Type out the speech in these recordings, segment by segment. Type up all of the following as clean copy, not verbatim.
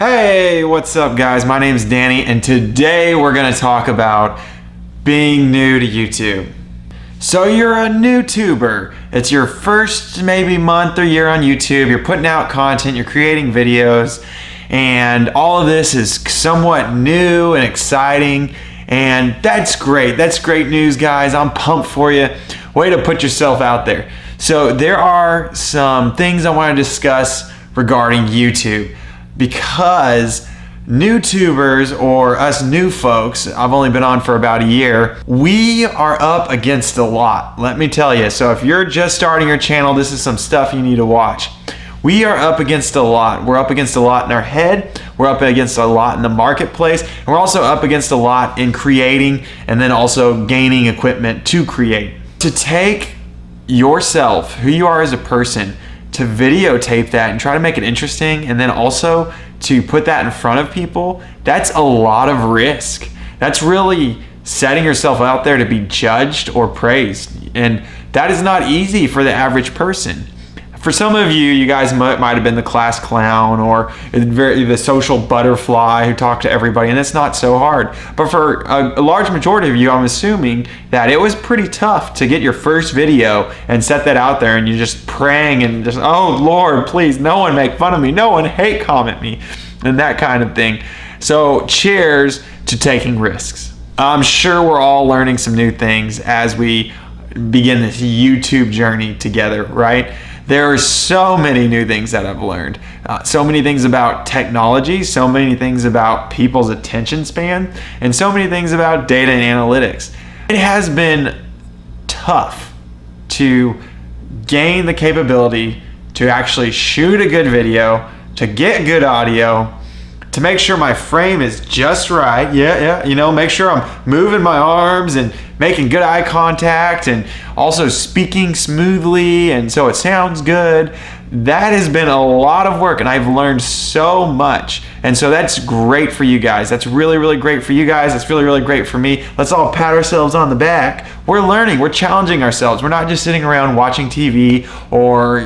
Hey, what's up guys? My name's Danny and today we're gonna talk about being new to YouTube. So you're a new tuber. It's your first maybe month or year on YouTube. You're putting out content, you're creating videos, and all of this is somewhat new and exciting, and that's great. That's great news, guys. I'm pumped for you. Way to put yourself out there. So there are some things I want to discuss regarding YouTube, because new tubers, or us new folks, I've only been on for about a year, we are up against a lot, let me tell you. So if you're just starting your channel, this is some stuff you need to watch. We are up against a lot. We're up against a lot in our head, we're up against a lot in the marketplace, and we're also up against a lot in creating and then also gaining equipment to create. To take yourself, who you are as a person, to videotape that and try to make it interesting, and then also to put that in front of people, that's a lot of risk. That's really setting yourself out there to be judged or praised, and that is not easy for the average person. For some of you, you guys might have been the class clown or the social butterfly who talked to everybody, and it's not so hard. But for a large majority of you, I'm assuming that it was pretty tough to get your first video and set that out there, and you're just praying and just, oh Lord, please, no one make fun of me, no one hate comment me, and that kind of thing. So cheers to taking risks. I'm sure we're all learning some new things as we begin this YouTube journey together, right? There are so many new things that I've learned. So many things about technology, so many things about people's attention span, and so many things about data and analytics. It has been tough to gain the capability to actually shoot a good video, to get good audio, to make sure my frame is just right. Make sure I'm moving my arms and making good eye contact and also speaking smoothly, and so it sounds good. That has been a lot of work, and I've learned so much. And so that's great for you guys. That's really, really great for you guys. That's really, really great for me. Let's all pat ourselves on the back. We're learning, we're challenging ourselves. We're not just sitting around watching TV or,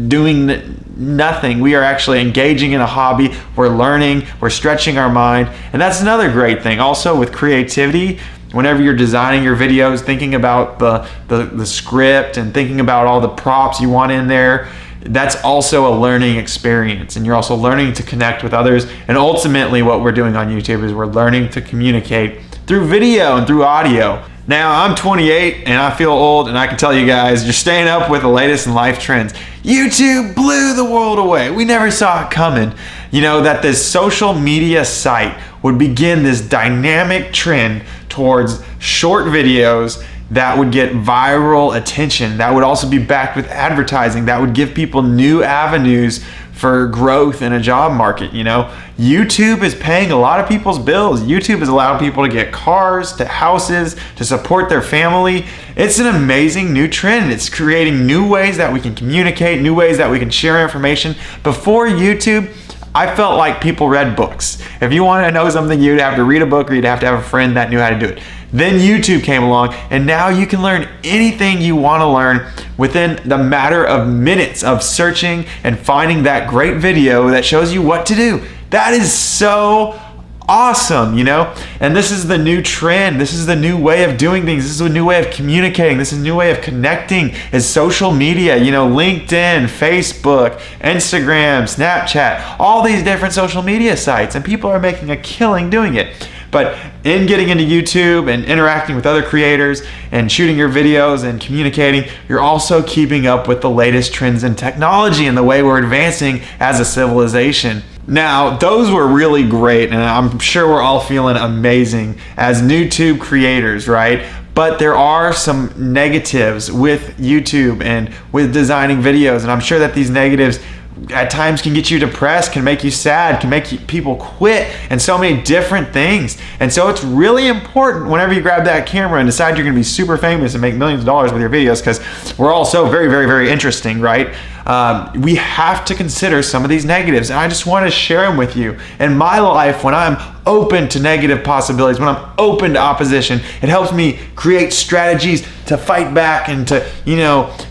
doing nothing. We are actually engaging in a hobby. We're learning, we're stretching our mind. And that's another great thing. Also with creativity, whenever you're designing your videos, thinking about the script and thinking about all the props you want in there, that's also a learning experience. And you're also learning to connect with others. And ultimately what we're doing on YouTube is we're learning to communicate through video and through audio. Now, I'm 28 and I feel old, and I can tell you guys, you're staying up with the latest in life trends. YouTube blew the world away. We never saw it coming. That this social media site would begin this dynamic trend towards short videos that would get viral attention, that would also be backed with advertising, that would give people new avenues for growth in a job market. YouTube is paying a lot of people's bills. YouTube has allowed people to get cars, to houses, to support their family. It's an amazing new trend. It's creating new ways that we can communicate, new ways that we can share information. Before YouTube, I felt like people read books. If you wanted to know something, you'd have to read a book, or you'd have to have a friend that knew how to do it. Then YouTube came along, and now you can learn anything you want to learn within the matter of minutes of searching and finding that great video that shows you what to do. That is so awesome, And this is the new trend. This is the new way of doing things. This is a new way of communicating. This is a new way of connecting, is social media, LinkedIn, Facebook, Instagram, Snapchat, all these different social media sites, and people are making a killing doing it. But in getting into YouTube and interacting with other creators and shooting your videos and communicating, you're also keeping up with the latest trends in technology and the way we're advancing as a civilization. Now, those were really great, and I'm sure we're all feeling amazing as YouTube creators, right? But there are some negatives with YouTube and with designing videos, and I'm sure that these negatives at times can get you depressed, can make you sad, can make people quit, and so many different things. And so it's really important whenever you grab that camera and decide you're going to be super famous and make millions of dollars with your videos, because we're all so very, very, very interesting, right? We have to consider some of these negatives, and I just want to share them with you. In my life, when I'm open to negative possibilities, when I'm open to opposition, it helps me create strategies to fight back and to,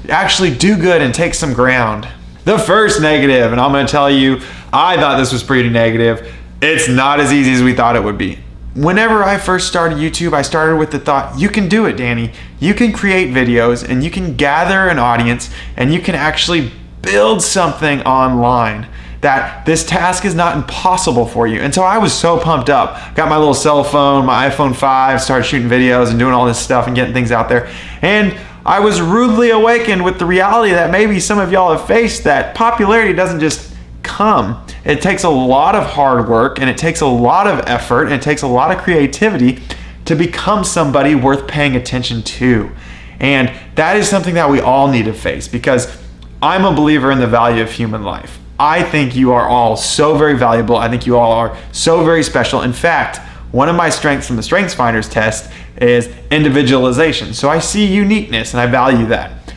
actually do good and take some ground. The first negative, and I'm going to tell you I thought this was pretty negative. It's not as easy as we thought it would be. Whenever I first started YouTube, I started with the thought, you can do it, Danny. You can create videos and you can gather an audience and you can actually build something online. That this task is not impossible for you. And so I was so pumped up. Got my little cell phone, my iPhone 5, started shooting videos and doing all this stuff and getting things out there. And I was rudely awakened with the reality that maybe some of y'all have faced, that popularity doesn't just come. It takes a lot of hard work and it takes a lot of effort and it takes a lot of creativity to become somebody worth paying attention to. And that is something that we all need to face, because I'm a believer in the value of human life. I think you are all so very valuable. I think you all are so very special. In fact, one of my strengths from the StrengthsFinders test is individualization. So I see uniqueness and I value that.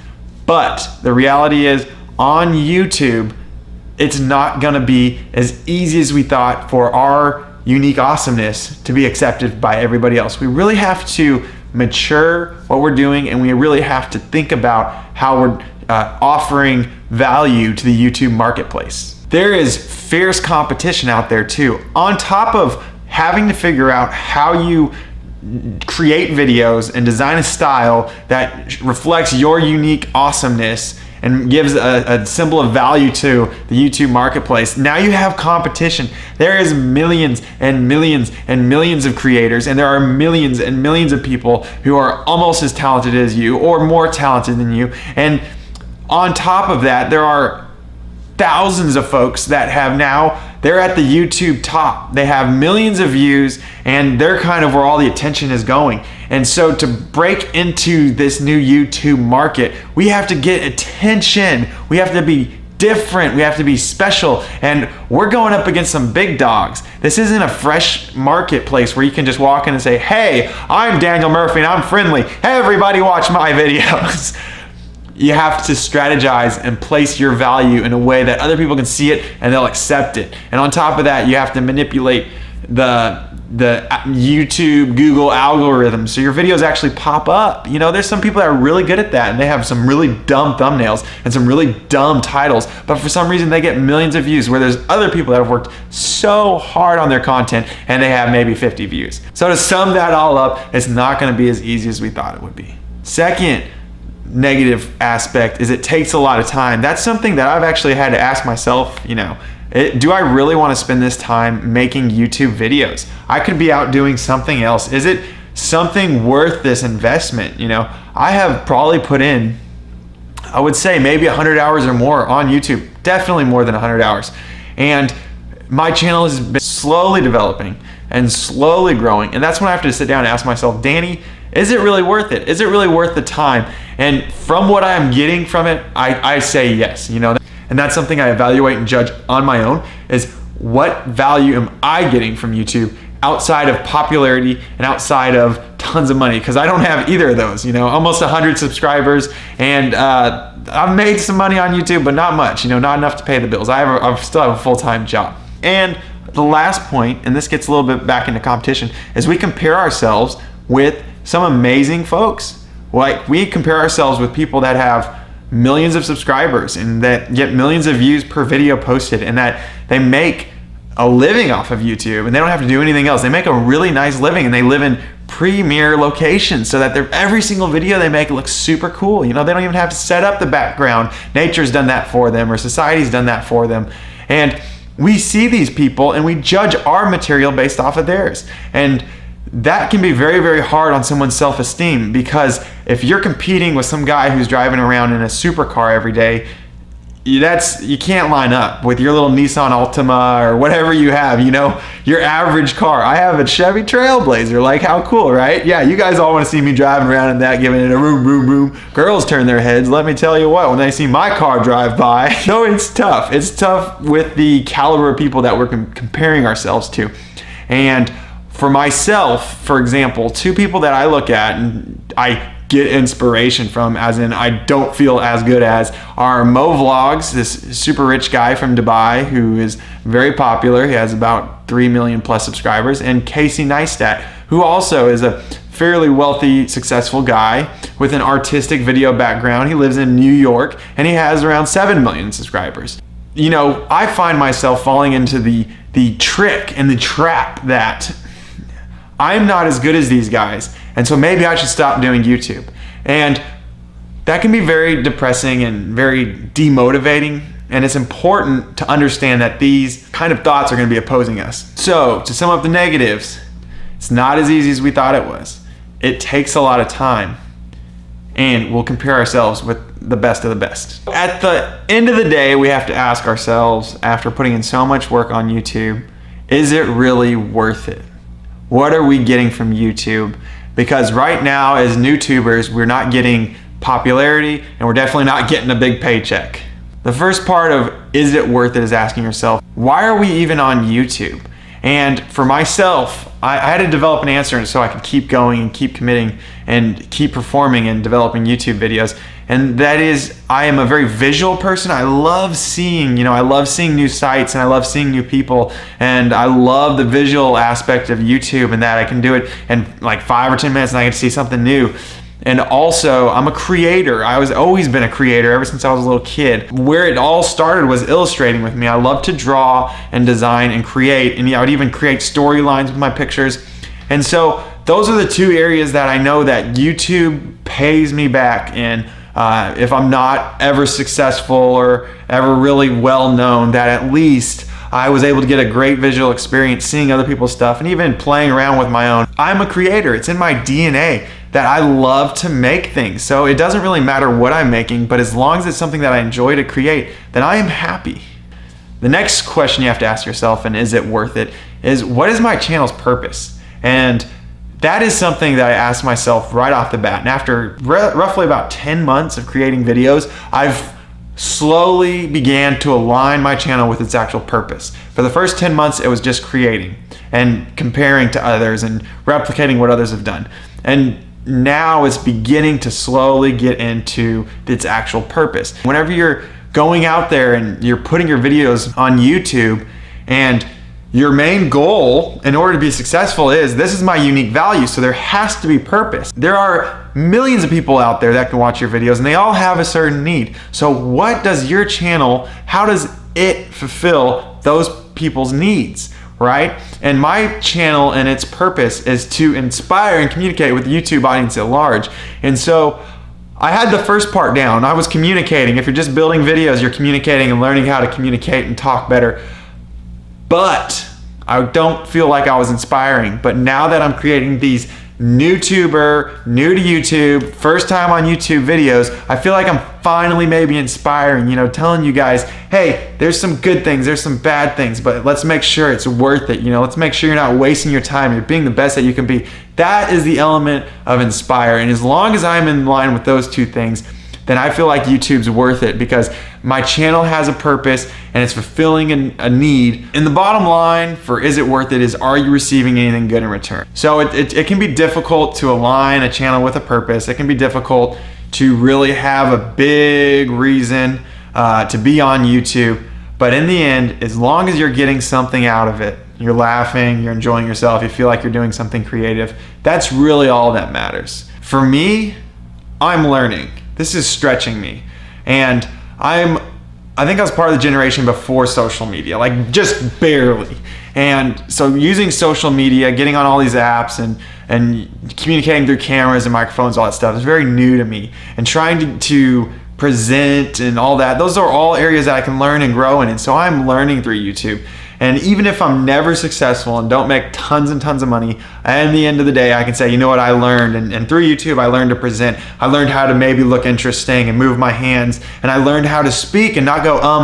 But the reality is, on YouTube, it's not gonna be as easy as we thought for our unique awesomeness to be accepted by everybody else. We really have to mature what we're doing, and we really have to think about how we're offering value to the YouTube marketplace. There is fierce competition out there too. On top of having to figure out how you create videos and design a style that reflects your unique awesomeness and gives a symbol of value to the YouTube marketplace, now you have competition. There is millions and millions and millions of creators, and there are millions and millions of people who are almost as talented as you or more talented than you. And on top of that, there are thousands of folks that they're at the YouTube top. They have millions of views and they're kind of where all the attention is going. And so to break into this new YouTube market, we have to get attention. We have to be different. We have to be special. And we're going up against some big dogs. This isn't a fresh marketplace where you can just walk in and say, hey, I'm Daniel Murphy and I'm friendly. Hey, everybody watch my videos. You have to strategize and place your value in a way that other people can see it and they'll accept it. And on top of that, you have to manipulate the YouTube, Google algorithm so your videos actually pop up. You know, there's some people that are really good at that and they have some really dumb thumbnails and some really dumb titles, but for some reason they get millions of views, where there's other people that have worked so hard on their content and they have maybe 50 views. So to sum that all up, it's not going to be as easy as we thought it would be. Second negative aspect is it takes a lot of time. That's something that I've actually had to ask myself, do I really want to spend this time making YouTube videos? I could be out doing something else. Is it something worth this investment? I have probably put in, I would say maybe 100 hours or more on YouTube, definitely more than 100 hours. And my channel has been slowly developing and slowly growing. And that's when I have to sit down and ask myself, Danny, is it really worth it? Is it really worth the time? And from what I'm getting from it, I say yes, and that's something I evaluate and judge on my own, is what value am I getting from YouTube outside of popularity and outside of tons of money? Because I don't have either of those, almost 100 subscribers, and I've made some money on YouTube, but not much, not enough to pay the bills. I still have a full-time job. And the last point, and this gets a little bit back into competition, is we compare ourselves with some amazing folks. Like, we compare ourselves with people that have millions of subscribers and that get millions of views per video posted, and that they make a living off of YouTube and they don't have to do anything else. They make a really nice living and they live in premier locations so that every single video they make looks super cool. They don't even have to set up the background. Nature's done that for them, or society's done that for them. And we see these people and we judge our material based off of theirs. And that can be very, very hard on someone's self-esteem, because if you're competing with some guy who's driving around in a supercar every day, you can't line up with your little Nissan Altima or whatever you have, your average car. I have a Chevy Trailblazer. Like, how cool, right? Yeah, you guys all want to see me driving around in that, giving it a boom, boom, boom. Girls turn their heads. Let me tell you what, when they see my car drive by. No, it's tough. It's tough with the caliber of people that we're comparing ourselves to. And for myself, for example, two people that I look at and I get inspiration from, as in I don't feel as good as, are Mo Vlogs, this super rich guy from Dubai who is very popular. He has about 3 million plus subscribers, and Casey Neistat, who also is a fairly wealthy, successful guy with an artistic video background. He lives in New York and he has around 7 million subscribers. I find myself falling into the trick and the trap that I'm not as good as these guys, and so maybe I should stop doing YouTube. And that can be very depressing and very demotivating, and it's important to understand that these kind of thoughts are going to be opposing us. So, to sum up the negatives, it's not as easy as we thought it was. It takes a lot of time, and we'll compare ourselves with the best of the best. At the end of the day, we have to ask ourselves, after putting in so much work on YouTube, is it really worth it? What are we getting from YouTube? Because right now, as YouTubers, we're not getting popularity, and we're definitely not getting a big paycheck. The first part of is it worth it is asking yourself, why are we even on YouTube? And for myself, I had to develop an answer so I could keep going and keep committing and keep performing and developing YouTube videos. And that is, I am a very visual person. I love seeing, new sites, and I love seeing new people, and I love the visual aspect of YouTube, and that I can do it in like 5 or 10 minutes and I can see something new. And also, I'm a creator. I was always been a creator ever since I was a little kid. Where it all started was illustrating with me. I love to draw and design and create, and I would even create storylines with my pictures. And so those are the two areas that I know that YouTube pays me back in. If I'm not ever successful or ever really well known, that at least I was able to get a great visual experience seeing other people's stuff and even playing around with my own. I'm a creator. It's in my DNA that I love to make things. So it doesn't really matter what I'm making, but as long as it's something that I enjoy to create, then I am happy. The next question you have to ask yourself, and is it worth it, is what is my channel's purpose? And that is something that I asked myself right off the bat. And after roughly about 10 months of creating videos, I've slowly began to align my channel with its actual purpose. For the first 10 months, it was just creating and comparing to others and replicating what others have done. And now it's beginning to slowly get into its actual purpose. Whenever you're going out there and you're putting your videos on YouTube, and your main goal in order to be successful is, this is my unique value, so there has to be purpose. There are millions of people out there that can watch your videos, and they all have a certain need. So what does your channel, how does it fulfill those people's needs, right? And my channel and its purpose is to inspire and communicate with the YouTube audience at large. And so I had the first part down. I was communicating. If you're just building videos, you're communicating and learning how to communicate and talk better. But I don't feel like I was inspiring. But now that I'm creating these YouTuber, new to YouTube, first time on YouTube videos, I feel like I'm finally maybe inspiring, telling you guys, hey, there's some good things, there's some bad things, but let's make sure it's worth it. Let's make sure you're not wasting your time, you're being the best that you can be. That is the element of inspire. And as long as I'm in line with those two things, then I feel like YouTube's worth it, because my channel has a purpose and it's fulfilling a need. And the bottom line for is it worth it is, are you receiving anything good in return? So it can be difficult to align a channel with a purpose. It can be difficult to really have a big reason to be on YouTube. But in the end, as long as you're getting something out of it, you're laughing, you're enjoying yourself, you feel like you're doing something creative, that's really all that matters. For me, I'm learning. This is stretching me. And I think I was part of the generation before social media, like just barely. And so using social media, getting on all these apps and communicating through cameras and microphones, all that stuff is very new to me. And trying to present and all that, those are all areas that I can learn and grow in. And so I'm learning through YouTube. And even if I'm never successful and don't make tons and tons of money, at the end of the day, I can say, you know what, I learned. And through YouTube, I learned to present. I learned how to maybe look interesting and move my hands. And I learned how to speak and not go all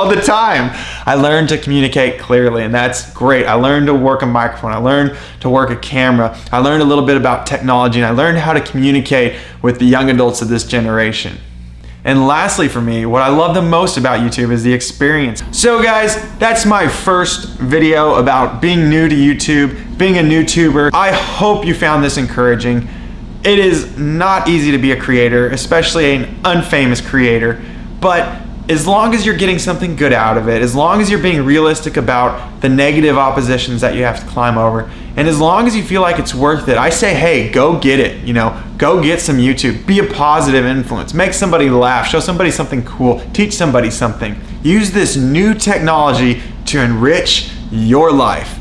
the time. I learned to communicate clearly, and that's great. I learned to work a microphone. I learned to work a camera. I learned a little bit about technology, and I learned how to communicate with the young adults of this generation. And lastly for me, what I love the most about YouTube is the experience. So guys, that's my first video about being new to YouTube, being a YouTuber. I hope you found this encouraging. It is not easy to be a creator, especially an unfamous creator, but as long as you're getting something good out of it, as long as you're being realistic about the negative oppositions that you have to climb over, and as long as you feel like it's worth it, I say, hey, go get it. Go get some YouTube. Be a positive influence. Make somebody laugh. Show somebody something cool. Teach somebody something. Use this new technology to enrich your life.